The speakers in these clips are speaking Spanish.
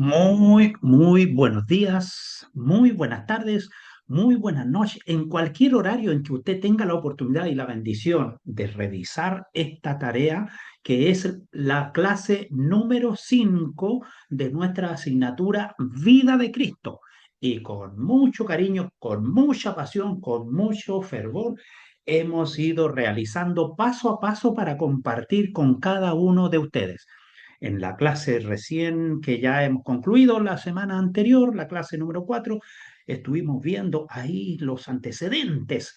Muy buenos días, muy buenas tardes, muy buenas noches. En cualquier horario en que usted tenga la oportunidad y la bendición de revisar esta tarea, que es la clase número 5 de nuestra asignatura Vida de Cristo. Y con mucho cariño, con mucha pasión, con mucho fervor, hemos ido realizando paso a paso para compartir con cada uno de ustedes. En la clase recién que ya hemos concluido la semana anterior, la clase número 4, estuvimos viendo ahí los antecedentes,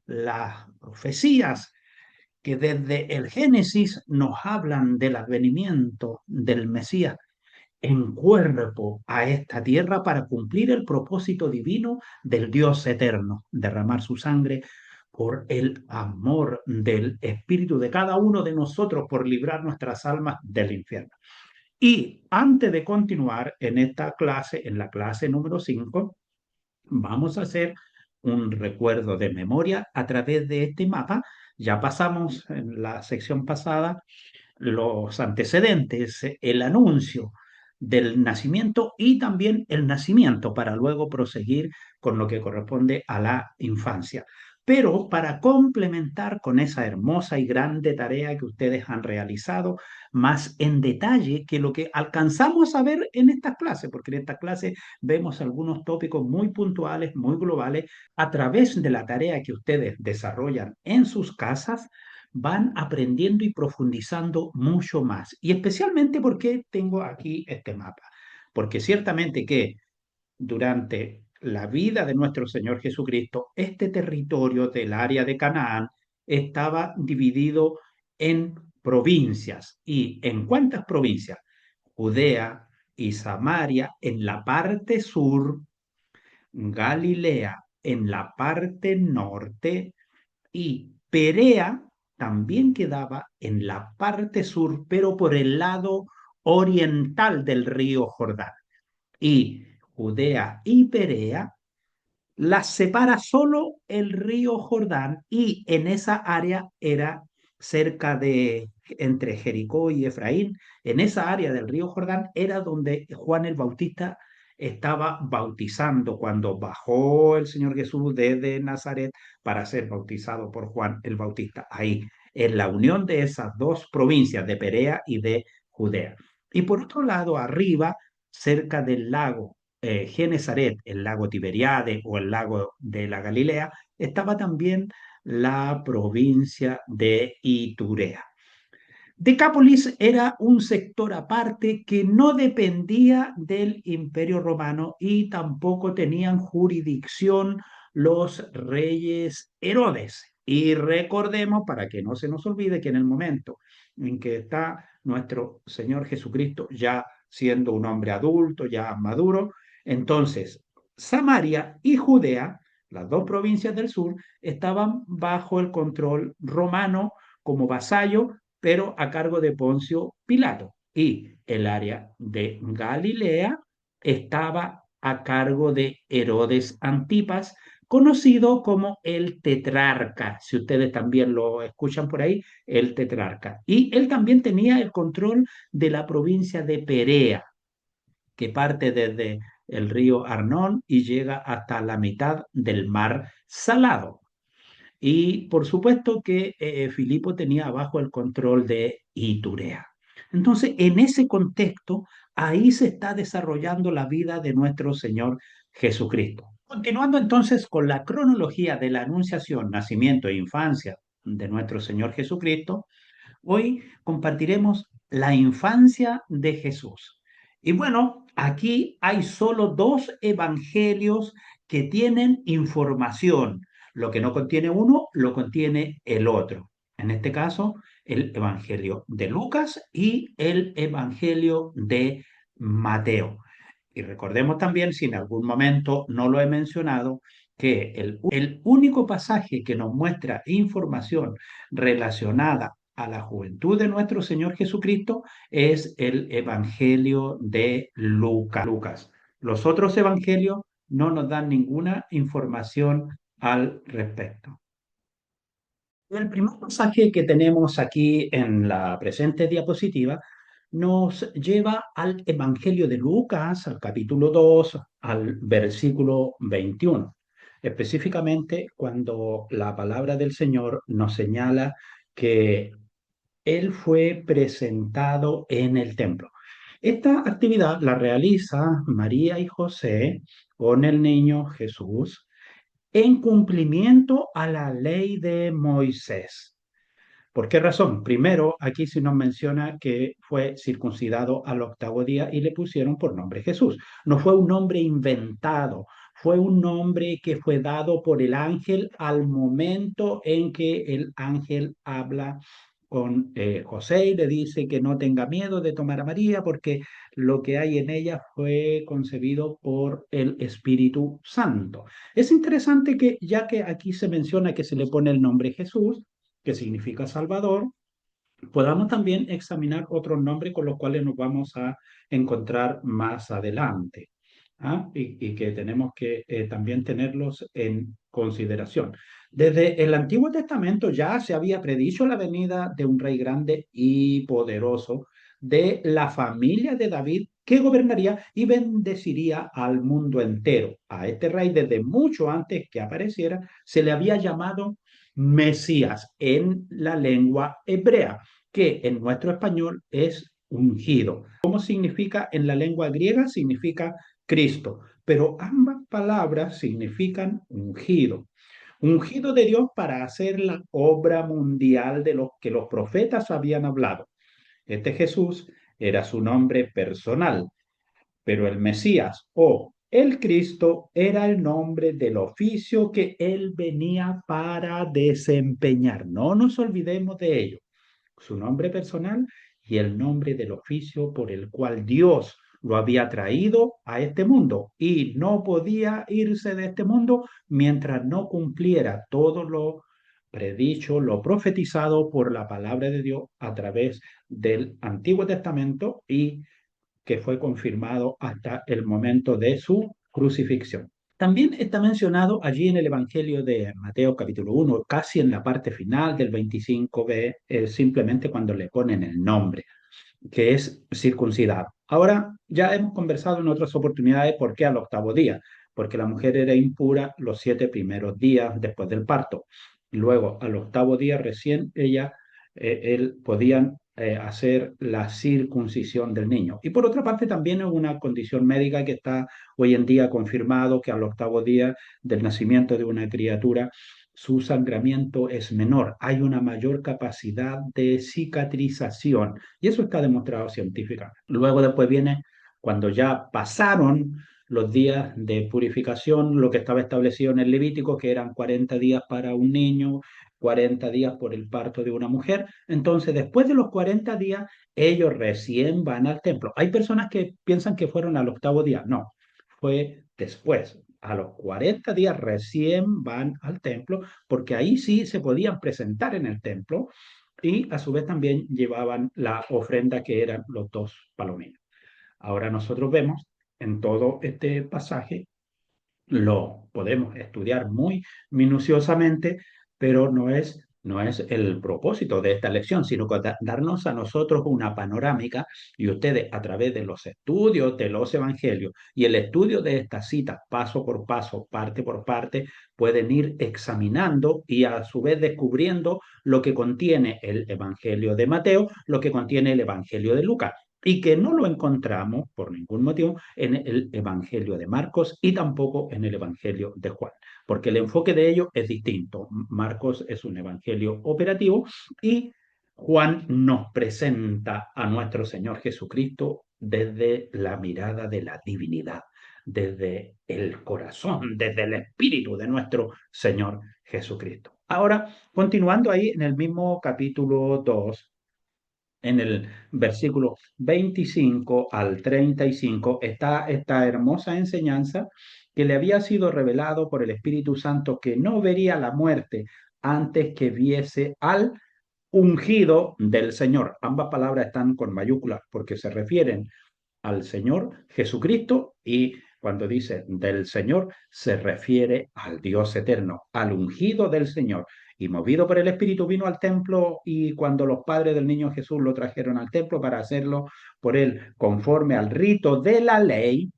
las profecías que desde el Génesis nos hablan del advenimiento del Mesías en cuerpo a esta tierra para cumplir el propósito divino del Dios eterno, derramar su sangre por el amor del Espíritu de cada uno de nosotros, por librar nuestras almas del infierno. Y antes de continuar en esta clase, en la clase número 5, vamos a hacer un recuerdo de memoria a través de este mapa. Ya pasamos en la sección pasada los antecedentes, el anuncio del nacimiento y también el nacimiento para luego proseguir con lo que corresponde a la infancia. Pero para complementar con esa hermosa y grande tarea que ustedes han realizado, más en detalle que lo que alcanzamos a ver en estas clases, porque en estas clases vemos algunos tópicos muy puntuales, muy globales, a través de la tarea que ustedes desarrollan en sus casas van aprendiendo y profundizando mucho más. Y especialmente porque tengo aquí este mapa. Porque ciertamente que durante la vida de nuestro Señor Jesucristo, este territorio del área de Canaán estaba dividido en provincias. ¿Y en cuántas provincias? Judea y Samaria en la parte sur, Galilea en la parte norte y Perea también quedaba en la parte sur, pero por el lado oriental del río Jordán. Y Judea y Perea las separa solo el río Jordán y en esa área era cerca de, entre Jericó y Efraín, en esa área del río Jordán era donde Juan el Bautista estaba bautizando cuando bajó el Señor Jesús desde Nazaret para ser bautizado por Juan el Bautista. Ahí, en la unión de esas dos provincias, de Perea y de Judea. Y por otro lado, arriba, cerca del lago Genesaret, el lago Tiberiade o el lago de la Galilea, estaba también la provincia de Iturea. Decápolis era un sector aparte que no dependía del Imperio Romano y tampoco tenían jurisdicción los reyes Herodes. Y recordemos, para que no se nos olvide, que en el momento en que está nuestro Señor Jesucristo ya siendo un hombre adulto, ya maduro, entonces Samaria y Judea, las dos provincias del sur, estaban bajo el control romano como vasallo pero a cargo de Poncio Pilato. Y el área de Galilea estaba a cargo de Herodes Antipas, conocido como el tetrarca, si ustedes también lo escuchan por ahí, el tetrarca. Y él también tenía el control de la provincia de Perea, que parte desde el río Arnón y llega hasta la mitad del mar Salado. Y por supuesto que Filipo tenía abajo el control de Iturea. Entonces, en ese contexto, ahí se está desarrollando la vida de nuestro Señor Jesucristo. Continuando entonces con la cronología de la anunciación, nacimiento e infancia de nuestro Señor Jesucristo, hoy compartiremos la infancia de Jesús. Y bueno, aquí hay solo dos evangelios que tienen información. Lo que no contiene uno, lo contiene el otro. En este caso, el evangelio de Lucas y el evangelio de Mateo. Y recordemos también, si en algún momento no lo he mencionado, que el único pasaje que nos muestra información relacionada a la juventud de nuestro Señor Jesucristo es el Evangelio de Lucas. Los otros evangelios no nos dan ninguna información al respecto. El primer pasaje que tenemos aquí en la presente diapositiva nos lleva al Evangelio de Lucas, al capítulo 2, al versículo 21. Específicamente cuando la palabra del Señor nos señala que Él fue presentado en el templo. Esta actividad la realiza María y José con el niño Jesús en cumplimiento a la ley de Moisés. ¿Por qué razón? Primero, aquí se nos menciona que fue circuncidado al octavo día y le pusieron por nombre Jesús. No fue un nombre inventado, fue un nombre que fue dado por el ángel al momento en que el ángel habla con José y le dice que no tenga miedo de tomar a María porque lo que hay en ella fue concebido por el Espíritu Santo. Es interesante que ya que aquí se menciona que se le pone el nombre Jesús, que significa Salvador, podamos también examinar otros nombres con los cuales nos vamos a encontrar más adelante. ¿Ah? Y que tenemos que también tenerlos en consideración. Desde el Antiguo Testamento ya se había predicho la venida de un rey grande y poderoso de la familia de David que gobernaría y bendeciría al mundo entero. A este rey, desde mucho antes que apareciera, se le había llamado Mesías en la lengua hebrea, que en nuestro español es ungido. ¿Cómo significa en la lengua griega? Significa Cristo, pero ambas palabras significan ungido. Ungido de Dios para hacer la obra mundial de los que los profetas habían hablado. Este Jesús era su nombre personal, pero el Mesías o el Cristo era el nombre del oficio que él venía para desempeñar. No nos olvidemos de ello. Su nombre personal y el nombre del oficio por el cual Dios lo había traído a este mundo y no podía irse de este mundo mientras no cumpliera todo lo predicho, lo profetizado por la palabra de Dios a través del Antiguo Testamento y que fue confirmado hasta el momento de su crucifixión. También está mencionado allí en el Evangelio de Mateo capítulo 1, casi en la parte final del 25b, simplemente cuando le ponen el nombre, que es circuncidado. Ahora, ya hemos conversado en otras oportunidades por qué al octavo día, porque la mujer era impura los 7 primeros días después del parto. Luego, al octavo día recién él podían hacer la circuncisión del niño. Y por otra parte, también es una condición médica que está hoy en día confirmado que al octavo día del nacimiento de una criatura su sangramiento es menor, hay una mayor capacidad de cicatrización y eso está demostrado científicamente. Luego después viene cuando ya pasaron los días de purificación, lo que estaba establecido en el Levítico, que eran 40 días para un niño, 40 días por el parto de una mujer. Entonces, después de los 40 días, ellos recién van al templo. Hay personas que piensan que fueron al octavo día. No, fue después. A los 40 días recién van al templo, porque ahí sí se podían presentar en el templo y a su vez también llevaban la ofrenda que eran los dos palomillos. Ahora nosotros vemos en todo este pasaje, lo podemos estudiar muy minuciosamente, pero no es el propósito de esta lección, sino que darnos a nosotros una panorámica y ustedes a través de los estudios de los evangelios y el estudio de estas citas paso por paso, parte por parte, pueden ir examinando y a su vez descubriendo lo que contiene el evangelio de Mateo, lo que contiene el evangelio de Lucas y que no lo encontramos por ningún motivo en el Evangelio de Marcos y tampoco en el Evangelio de Juan, porque el enfoque de ellos es distinto. Marcos es un evangelio operativo y Juan nos presenta a nuestro Señor Jesucristo desde la mirada de la divinidad, desde el corazón, desde el espíritu de nuestro Señor Jesucristo. Ahora, continuando ahí en el mismo capítulo 2 en el versículo 25 al 35 está esta hermosa enseñanza que le había sido revelado por el Espíritu Santo que no vería la muerte antes que viese al ungido del Señor. Ambas palabras están con mayúsculas porque se refieren al Señor Jesucristo y cuando dice del Señor se refiere al Dios eterno, al ungido del Señor. y movido por el Espíritu vino al templo y cuando los padres del niño Jesús lo trajeron al templo para hacerlo por él conforme al rito de la ley,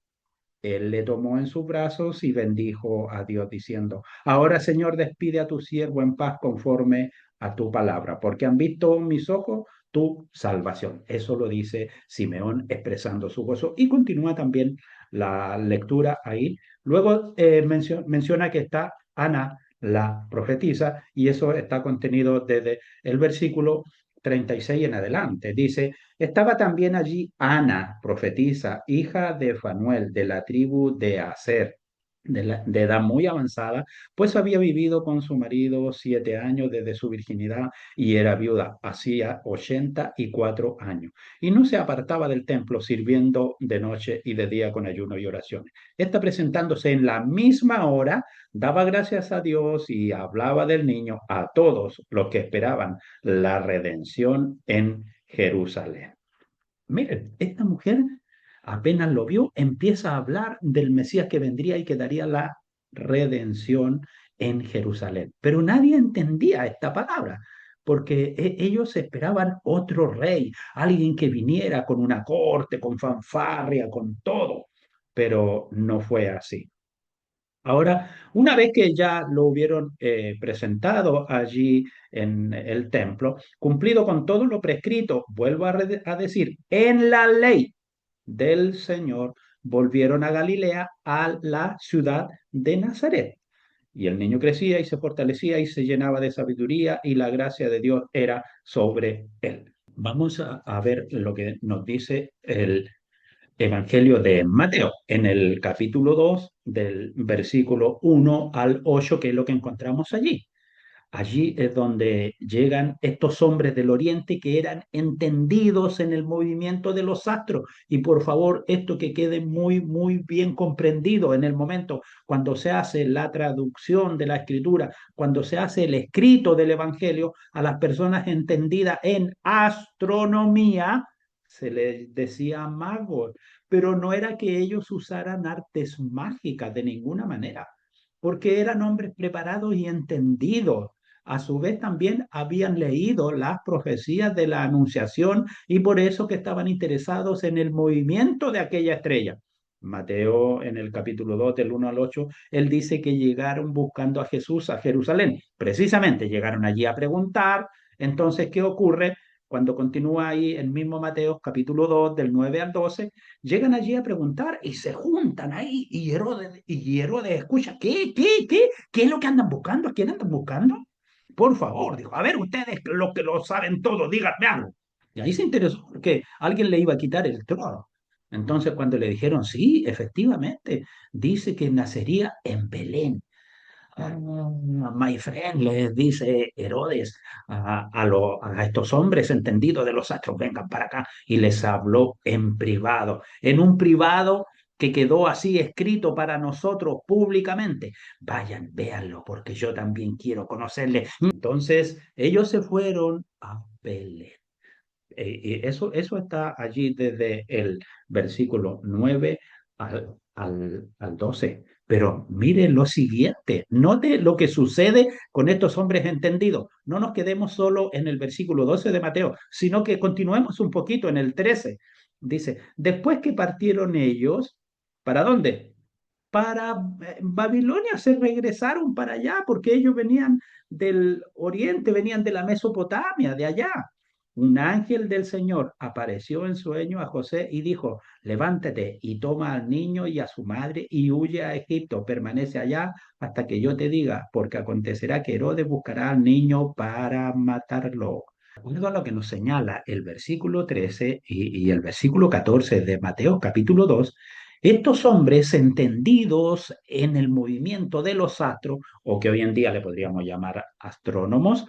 él le tomó en sus brazos y bendijo a Dios diciendo, ahora Señor, despide a tu siervo en paz conforme a tu palabra, porque han visto mis ojos tu salvación. Eso lo dice Simeón expresando su gozo y continúa también la lectura ahí. Luego menciona que está Ana, la profetisa, y eso está contenido desde el versículo 36 en adelante. Dice, estaba también allí Ana, profetisa, hija de Fanuel, de la tribu de Aser, de edad muy avanzada, pues había vivido con su marido 7 años desde su virginidad y era viuda, hacía 84 años, y no se apartaba del templo sirviendo de noche y de día con ayuno y oraciones. Esta presentándose en la misma hora, daba gracias a Dios y hablaba del niño a todos los que esperaban la redención en Jerusalén. Miren, esta mujer apenas lo vio, empieza a hablar del Mesías que vendría y que daría la redención en Jerusalén. Pero nadie entendía esta palabra, porque ellos esperaban otro rey, alguien que viniera con una corte, con fanfarria, con todo, pero no fue así. Ahora, una vez que ya lo hubieron presentado allí en el templo, cumplido con todo lo prescrito, vuelvo a decir, en la ley del Señor, volvieron a Galilea, a la ciudad de Nazaret. Y el niño crecía y se fortalecía y se llenaba de sabiduría y la gracia de Dios era sobre él. Vamos a ver lo que nos dice el Evangelio de Mateo, en el capítulo 2 del versículo 1 al 8, que es lo que encontramos allí. Allí es donde llegan estos hombres del Oriente que eran entendidos en el movimiento de los astros. Y por favor, esto que quede muy, muy bien comprendido en el momento cuando se hace la traducción de la escritura, cuando se hace el escrito del Evangelio, a las personas entendidas en astronomía, se les decía magos, pero no era que ellos usaran artes mágicas de ninguna manera, porque eran hombres preparados y entendidos. A su vez también habían leído las profecías de la Anunciación y por eso que estaban interesados en el movimiento de aquella estrella. Mateo en el capítulo 2 del 1 al 8, él dice que llegaron buscando a Jesús a Jerusalén. Precisamente llegaron allí a preguntar. Entonces, ¿qué ocurre? Cuando continúa ahí el mismo Mateo capítulo 2 del 9 al 12, llegan allí a preguntar y se juntan ahí y Herodes escucha, ¿qué es lo que andan buscando? ¿A quién andan buscando? Por favor, dijo, a ver, ustedes los que lo saben todo, díganme algo. Y ahí se interesó porque alguien le iba a quitar el trono. Entonces, cuando le dijeron, sí, efectivamente, dice que nacería en Belén. Ah, my friend, les dice Herodes a estos hombres entendidos de los astros, vengan para acá. Y les habló en privado, en un privado que quedó así escrito para nosotros públicamente. Vayan, véanlo, porque yo también quiero conocerle. Entonces, ellos se fueron a Belén. Y eso está allí desde el versículo 9 al 12. Pero mire lo siguiente, note lo que sucede con estos hombres entendidos. No nos quedemos solo en el versículo 12 de Mateo, sino que continuemos un poquito en el 13. Dice, después que partieron ellos, ¿para dónde? Para Babilonia, se regresaron para allá porque ellos venían del oriente, venían de la Mesopotamia, de allá. Un ángel del Señor apareció en sueño a José y dijo, levántate y toma al niño y a su madre y huye a Egipto, permanece allá hasta que yo te diga, porque acontecerá que Herodes buscará al niño para matarlo. De acuerdo a lo que nos señala el versículo 13 y el versículo 14 de Mateo capítulo 2, estos hombres entendidos en el movimiento de los astros, o que hoy en día le podríamos llamar astrónomos,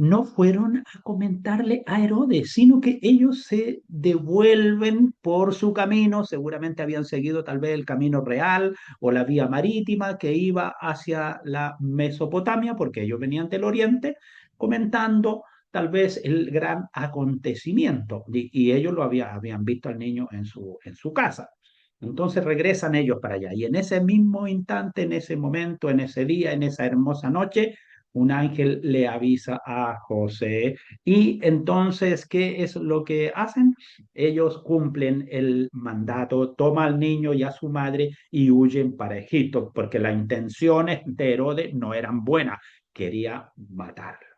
no fueron a comentarle a Herodes, sino que ellos se devuelven por su camino, seguramente habían seguido tal vez el camino real o la vía marítima que iba hacia la Mesopotamia, porque ellos venían del oriente, comentando tal vez el gran acontecimiento, y ellos habían visto al niño en su casa. Entonces regresan ellos para allá, y en ese mismo instante, en ese momento, en ese día, en esa hermosa noche, un ángel le avisa a José y entonces, ¿qué es lo que hacen? Ellos cumplen el mandato, toman al niño y a su madre y huyen para Egipto, porque las intenciones de Herodes no eran buenas, quería matarlo,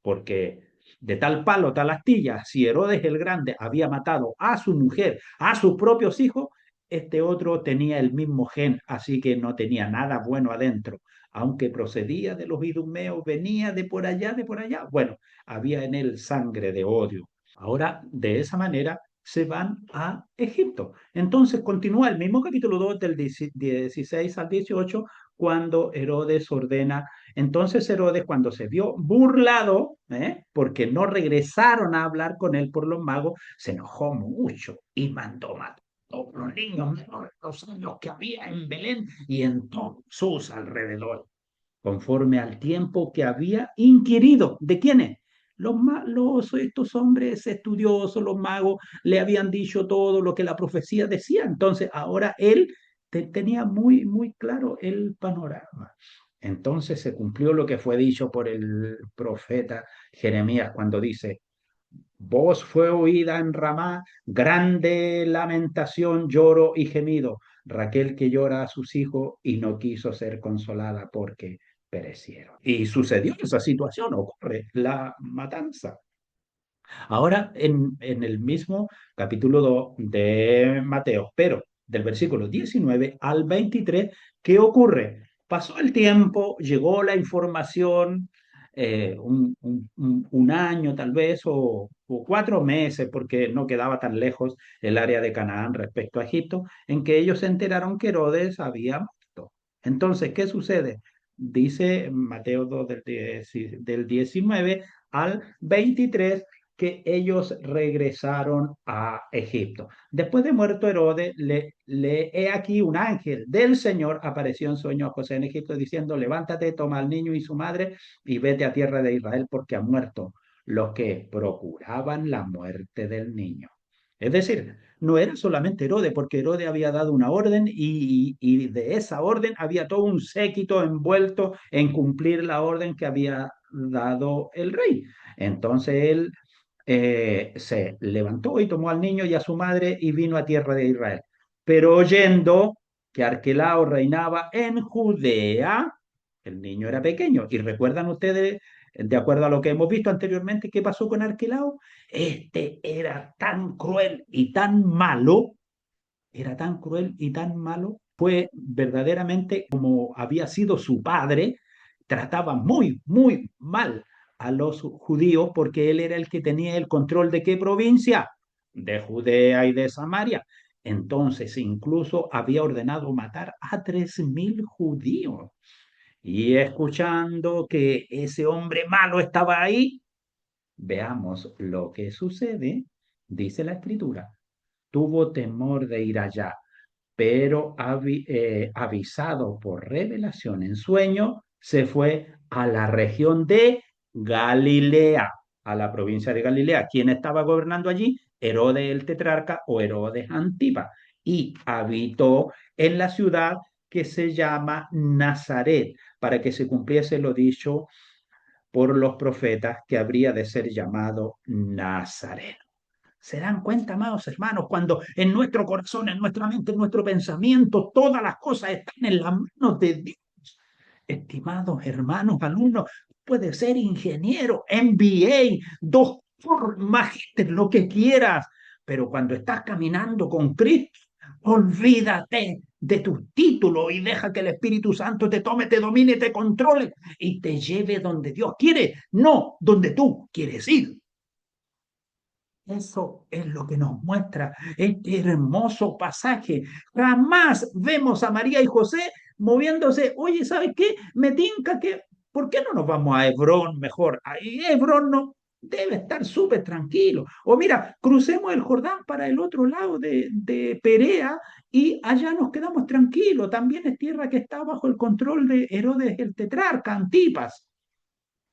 porque de tal palo, tal astilla, si Herodes el Grande había matado a su mujer, a sus propios hijos, este otro tenía el mismo gen, así que no tenía nada bueno adentro. Aunque procedía de los idumeos, venía de por allá, bueno, había en él sangre de odio. Ahora, de esa manera, se van a Egipto. Entonces continúa el mismo capítulo 2 del 16 al 18, cuando Herodes ordena. Entonces Herodes, cuando se vio burlado, porque no regresaron a hablar con él por los magos, se enojó mucho y mandó matar a todos los niños menores de 2 años que había en Belén y en todos sus alrededores, conforme al tiempo que había inquirido. ¿De quiénes? Estos hombres estudiosos, los magos, le habían dicho todo lo que la profecía decía. Entonces, ahora él tenía muy, muy claro el panorama. Entonces se cumplió lo que fue dicho por el profeta Jeremías cuando dice: voz fue oída en Ramá, grande lamentación, lloro y gemido. Raquel que llora a sus hijos y no quiso ser consolada porque perecieron. Y sucedió esa situación, ocurre la matanza. Ahora en el mismo capítulo 2 de Mateo, pero del versículo 19 al 23, ¿qué ocurre? Pasó el tiempo, llegó la información, un año tal vez, o 4 meses, porque no quedaba tan lejos el área de Canaán respecto a Egipto, en que ellos se enteraron que Herodes había muerto. Entonces, ¿qué sucede? Dice Mateo 2 del 19 al 23 que ellos regresaron a Egipto. Después de muerto Herodes, he aquí un ángel del Señor apareció en sueño a José en Egipto diciendo: levántate, toma al niño y su madre y vete a tierra de Israel porque ha muerto los que procuraban la muerte del niño. Es decir, no era solamente Herodes, porque Herodes había dado una orden y de esa orden había todo un séquito envuelto en cumplir la orden que había dado el rey. Entonces él se levantó y tomó al niño y a su madre y vino a tierra de Israel. Pero oyendo que Arquelao reinaba en Judea, el niño era pequeño. Y recuerdan ustedes, de acuerdo a lo que hemos visto anteriormente, qué pasó con Arquelao. Este era tan cruel y tan malo, era tan cruel y tan malo, fue verdaderamente como había sido su padre, trataba muy, muy mal a los judíos porque él era el que tenía el control de qué provincia, de Judea y de Samaria. Entonces incluso había ordenado matar a 3.000 judíos. Y escuchando que ese hombre malo estaba ahí, veamos lo que sucede, dice la escritura. Tuvo temor de ir allá, pero avisado por revelación en sueño, se fue a la región de Galilea, a la provincia de Galilea. ¿Quién estaba gobernando allí? Herodes el tetrarca o Herodes Antipa. Y habitó en la ciudad que se llama Nazaret, para que se cumpliese lo dicho por los profetas que habría de ser llamado Nazaret. ¿Se dan cuenta, amados hermanos, cuando en nuestro corazón, en nuestra mente, en nuestro pensamiento, todas las cosas están en las manos de Dios? Estimados hermanos, alumnos, puede ser ingeniero, MBA, doctor, magíster, lo que quieras, pero cuando estás caminando con Cristo, olvídate de tu título y deja que el Espíritu Santo te tome, te domine, te controle y te lleve donde Dios quiere, no donde tú quieres ir. Eso es lo que nos muestra este hermoso pasaje. Jamás vemos a María y José moviéndose. Oye, ¿sabes qué? Me tinca que, ¿por qué no nos vamos a Hebrón mejor? Ahí Hebrón no debe estar súper tranquilo. O mira, crucemos el Jordán para el otro lado de Perea y allá nos quedamos tranquilos. También es tierra que está bajo el control de Herodes el tetrarca, Antipas.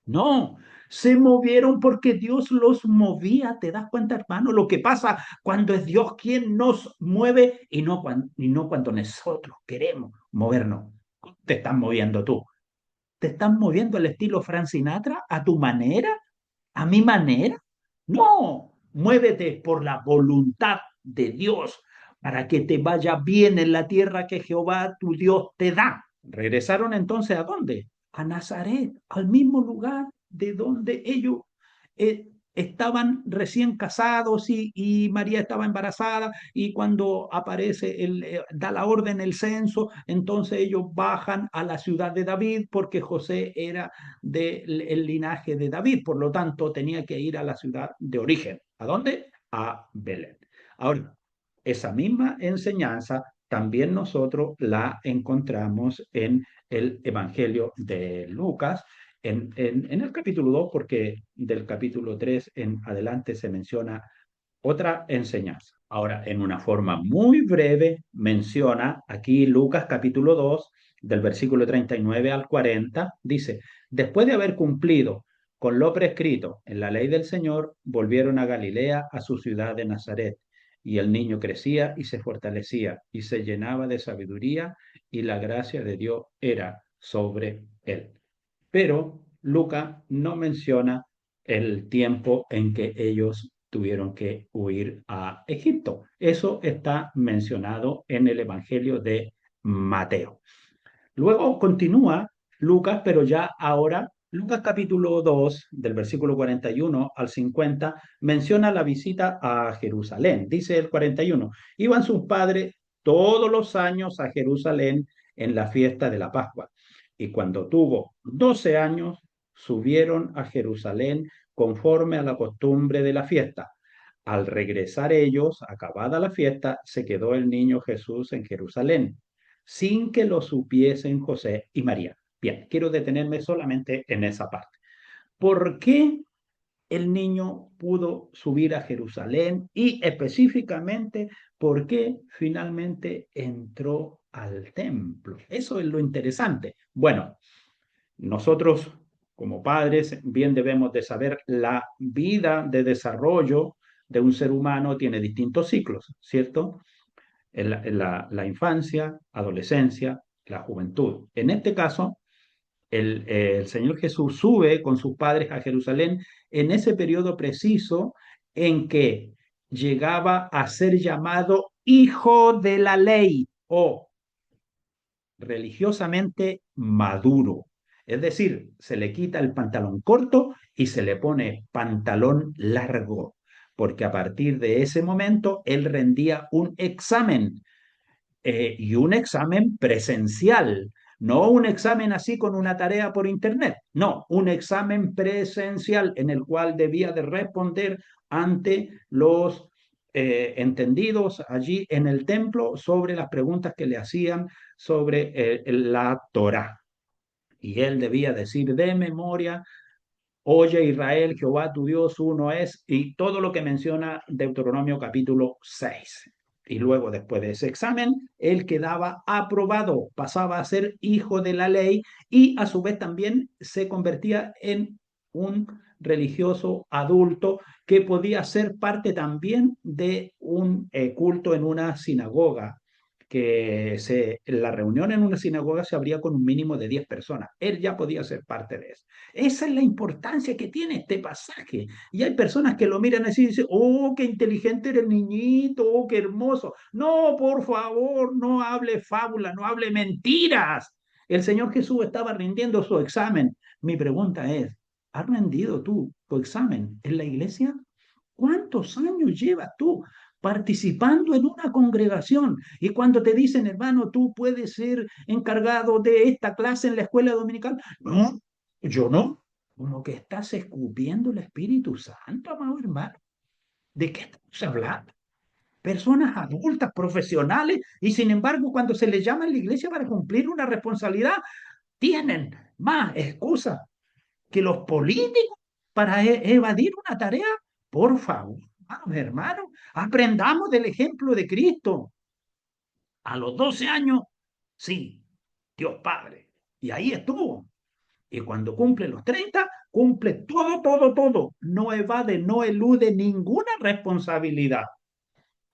No, se movieron porque Dios los movía. ¿Te das cuenta, hermano? Lo que pasa cuando es Dios quien nos mueve y no cuando nosotros queremos movernos. Te estás moviendo tú. ¿Te estás moviendo al estilo Frank Sinatra, a tu manera, a mi manera? No, muévete por la voluntad de Dios para que te vaya bien en la tierra que Jehová tu Dios te da. Regresaron entonces ¿a dónde? A Nazaret, al mismo lugar de donde ellos estaban recién casados y María estaba embarazada y cuando aparece, da la orden el censo, entonces ellos bajan a la ciudad de David porque José era del linaje de David, por lo tanto tenía que ir a la ciudad de origen. ¿A dónde? A Belén. Ahora, esa misma enseñanza también nosotros la encontramos en el Evangelio de Lucas, en el capítulo 2, porque del capítulo 3 en adelante se menciona otra enseñanza. Ahora, en una forma muy breve, menciona aquí Lucas capítulo 2, del versículo 39 al 40, dice, después de haber cumplido con lo prescrito en la ley del Señor, volvieron a Galilea, a su ciudad de Nazaret. Y el niño crecía y se fortalecía y se llenaba de sabiduría y la gracia de Dios era sobre él. Pero Lucas no menciona el tiempo en que ellos tuvieron que huir a Egipto. Eso está mencionado en el Evangelio de Mateo. Luego continúa Lucas, pero ya ahora, Lucas capítulo 2, del versículo 41 al 50, menciona la visita a Jerusalén. Dice el 41, iban sus padres todos los años a Jerusalén en la fiesta de la Pascua. Y cuando tuvo 12 años, subieron a Jerusalén conforme a la costumbre de la fiesta. Al regresar ellos, acabada la fiesta, se quedó el niño Jesús en Jerusalén sin que lo supiesen José y María. Bien, quiero detenerme solamente en esa parte. ¿Por qué el niño pudo subir a Jerusalén y específicamente por qué finalmente entró al templo? Eso es lo interesante. Bueno, nosotros como padres bien debemos de saber la vida de desarrollo de un ser humano tiene distintos ciclos, ¿cierto? En la infancia, adolescencia, la juventud. En este caso, el Señor Jesús sube con sus padres a Jerusalén en ese periodo preciso en que llegaba a ser llamado hijo de la ley o religiosamente maduro. Es decir, se le quita el pantalón corto y se le pone pantalón largo, porque a partir de ese momento él rendía un examen y un examen presencial, no un examen así con una tarea por internet, no, un examen presencial en el cual debía de responder ante los entendidos allí en el templo sobre las preguntas que le hacían sobre la Torá. Y él debía decir de memoria, oye Israel, Jehová tu Dios uno es, y todo lo que menciona Deuteronomio capítulo 6. Y luego, después de ese examen, él quedaba aprobado, pasaba a ser hijo de la ley y a su vez también se convertía en un religioso adulto que podía ser parte también de un culto en una sinagoga, la reunión en una sinagoga se abría con un mínimo de 10 personas. Él ya podía ser parte de eso. Esa es la importancia que tiene este pasaje. Y hay personas que lo miran así y dicen, oh, qué inteligente eres niñito, oh, qué hermoso. No, por favor, no hable fábula, no hable mentiras. El Señor Jesús estaba rindiendo su examen. Mi pregunta es, ¿has rendido tú tu examen en la iglesia? ¿Cuántos años llevas tú participando en una congregación? Y cuando te dicen, hermano, tú puedes ser encargado de esta clase en la escuela dominical. No, yo no. Como que estás escupiendo el Espíritu Santo, amado hermano. ¿De qué estamos hablando? Personas adultas, profesionales, y sin embargo, cuando se les llama a la iglesia para cumplir una responsabilidad, tienen más excusas que los políticos para evadir una tarea. Por favor, hermanos, aprendamos del ejemplo de Cristo. A los 12 años, sí, Dios Padre. Y ahí estuvo. Y cuando cumple los 30 cumple todo, todo, todo. No evade, no elude ninguna responsabilidad.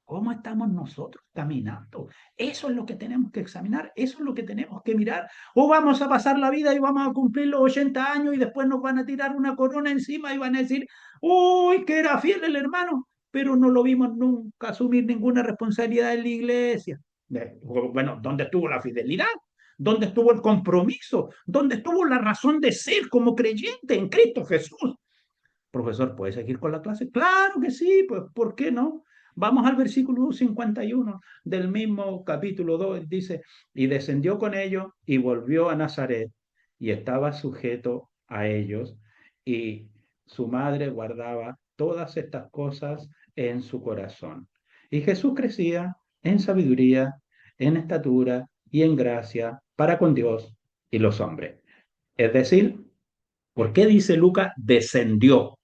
¿Cómo estamos nosotros caminando? Eso es lo que tenemos que examinar, eso es lo que tenemos que mirar. O vamos a pasar la vida y vamos a cumplir los 80 años y después nos van a tirar una corona encima y van a decir, uy, que era fiel el hermano, pero no lo vimos nunca asumir ninguna responsabilidad en la iglesia. Bueno, ¿dónde estuvo la fidelidad? ¿Dónde estuvo el compromiso? ¿Dónde estuvo la razón de ser como creyente en Cristo Jesús? Profesor, ¿puede seguir con la clase? Claro que sí, pues ¿por qué no? Vamos al versículo 51 del mismo capítulo 2. Dice, y descendió con ellos y volvió a Nazaret y estaba sujeto a ellos y su madre guardaba todas estas cosas en su corazón. Y Jesús crecía en sabiduría, en estatura y en gracia para con Dios y los hombres. Es decir, ¿por qué dice Lucas descendió?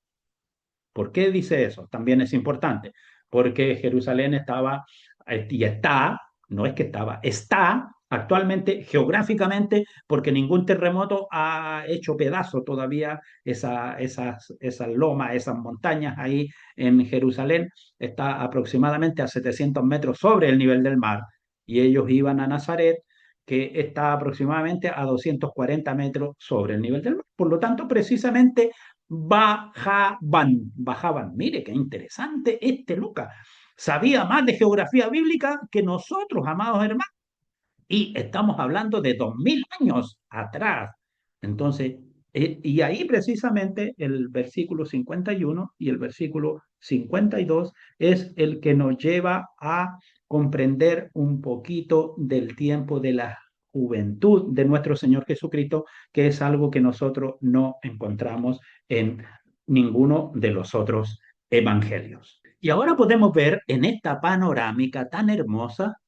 ¿Por qué dice eso? También es importante, porque Jerusalén estaba y está, no es que estaba, está actualmente geográficamente, porque ningún terremoto ha hecho pedazo todavía esas lomas, esas montañas ahí en Jerusalén, está aproximadamente a 700 metros sobre el nivel del mar, y ellos iban a Nazaret, que está aproximadamente a 240 metros sobre el nivel del mar. Por lo tanto, precisamente bajaban. Mire qué interesante este Lucas. Sabía más de geografía bíblica que nosotros, amados hermanos. Y estamos hablando de 2000 años atrás. Entonces, y ahí precisamente el versículo 51 y el versículo 52 es el que nos lleva a comprender un poquito del tiempo de la juventud de nuestro Señor Jesucristo, que es algo que nosotros no encontramos en ninguno de los otros evangelios. Y ahora podemos ver en esta panorámica tan hermosa,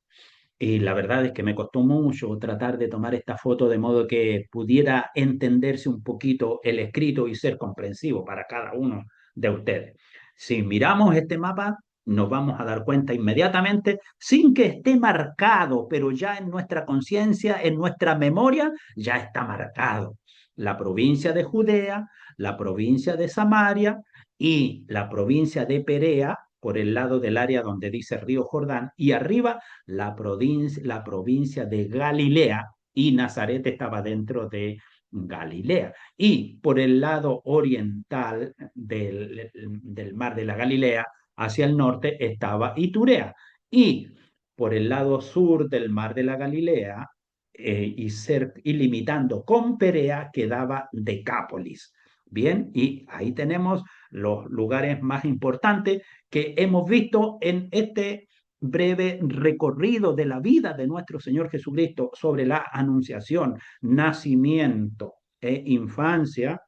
y la verdad es que me costó mucho tratar de tomar esta foto de modo que pudiera entenderse un poquito el escrito y ser comprensivo para cada uno de ustedes. Si miramos este mapa, nos vamos a dar cuenta inmediatamente, sin que esté marcado, pero ya en nuestra conciencia, en nuestra memoria, ya está marcado. La provincia de Judea, la provincia de Samaria y la provincia de Perea, por el lado del área donde dice Río Jordán, y arriba la provincia de Galilea, y Nazaret estaba dentro de Galilea. Y por el lado oriental del mar de la Galilea, hacia el norte, estaba Iturea. Y por el lado sur del mar de la Galilea, y limitando con Perea, quedaba Decápolis. Bien, y ahí tenemos los lugares más importantes que hemos visto en este breve recorrido de la vida de nuestro Señor Jesucristo sobre la anunciación, nacimiento e infancia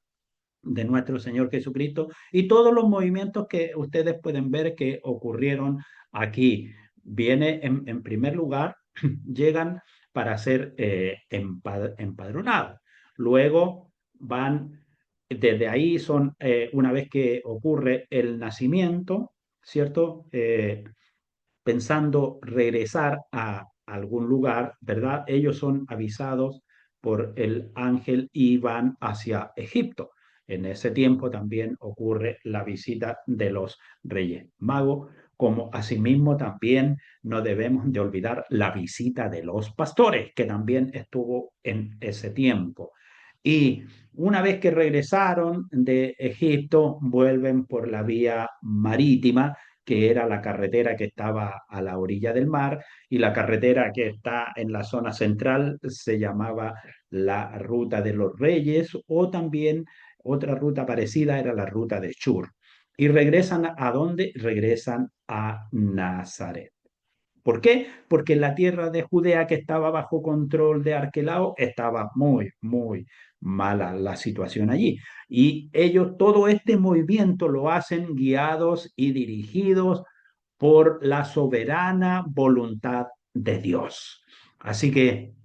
de nuestro Señor Jesucristo y todos los movimientos que ustedes pueden ver que ocurrieron aquí. Viene en primer lugar, llegan para ser empadronados. Luego van, desde ahí son, una vez que ocurre el nacimiento, ¿cierto? Pensando regresar a algún lugar, ¿verdad? Ellos son avisados por el ángel y van hacia Egipto. En ese tiempo también ocurre la visita de los reyes magos, como asimismo también no debemos de olvidar la visita de los pastores, que también estuvo en ese tiempo. Y una vez que regresaron de Egipto, vuelven por la vía marítima, que era la carretera que estaba a la orilla del mar, y la carretera que está en la zona central se llamaba la Ruta de los Reyes, o también otra ruta parecida era la Ruta de Shur. ¿Y regresan a dónde? Regresan a Nazaret. ¿Por qué? Porque la tierra de Judea, que estaba bajo control de Arquelao, estaba muy, muy mala la situación allí. Y ellos todo este movimiento lo hacen guiados y dirigidos por la soberana voluntad de Dios. Así que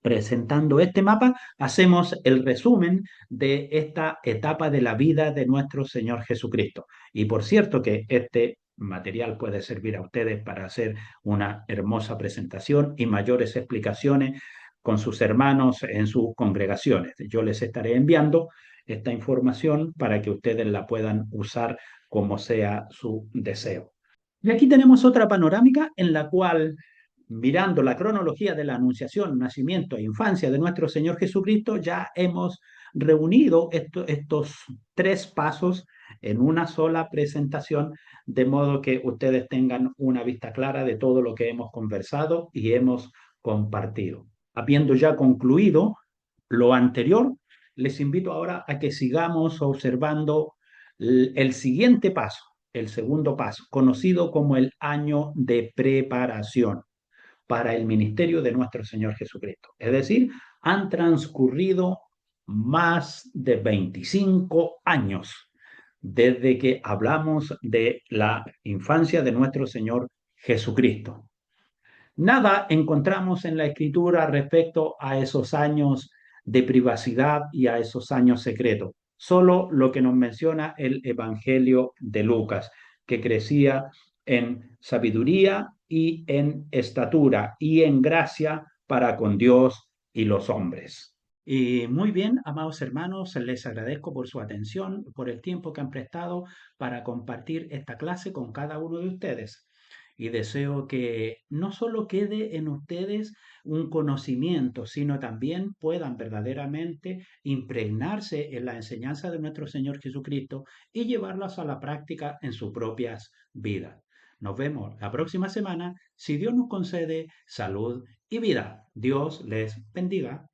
presentando este mapa, hacemos el resumen de esta etapa de la vida de nuestro Señor Jesucristo. Y por cierto que este material puede servir a ustedes para hacer una hermosa presentación y mayores explicaciones con sus hermanos en sus congregaciones. Yo les estaré enviando esta información para que ustedes la puedan usar como sea su deseo. Y aquí tenemos otra panorámica en la cual, mirando la cronología de la anunciación, nacimiento e infancia de nuestro Señor Jesucristo, ya hemos reunido estos tres pasos en una sola presentación, de modo que ustedes tengan una vista clara de todo lo que hemos conversado y hemos compartido. Habiendo ya concluido lo anterior, les invito ahora a que sigamos observando el siguiente paso, el segundo paso, conocido como el año de preparación para el ministerio de nuestro Señor Jesucristo. Es decir, han transcurrido más de 25 años desde que hablamos de la infancia de nuestro Señor Jesucristo. Nada encontramos en la escritura respecto a esos años de privacidad y a esos años secretos. Solo lo que nos menciona el Evangelio de Lucas, que crecía en sabiduría y en estatura y en gracia para con Dios y los hombres. Y muy bien, amados hermanos, les agradezco por su atención, por el tiempo que han prestado para compartir esta clase con cada uno de ustedes. Y deseo que no solo quede en ustedes un conocimiento, sino también puedan verdaderamente impregnarse en la enseñanza de nuestro Señor Jesucristo y llevarlas a la práctica en sus propias vidas. Nos vemos la próxima semana, si Dios nos concede salud y vida. Dios les bendiga.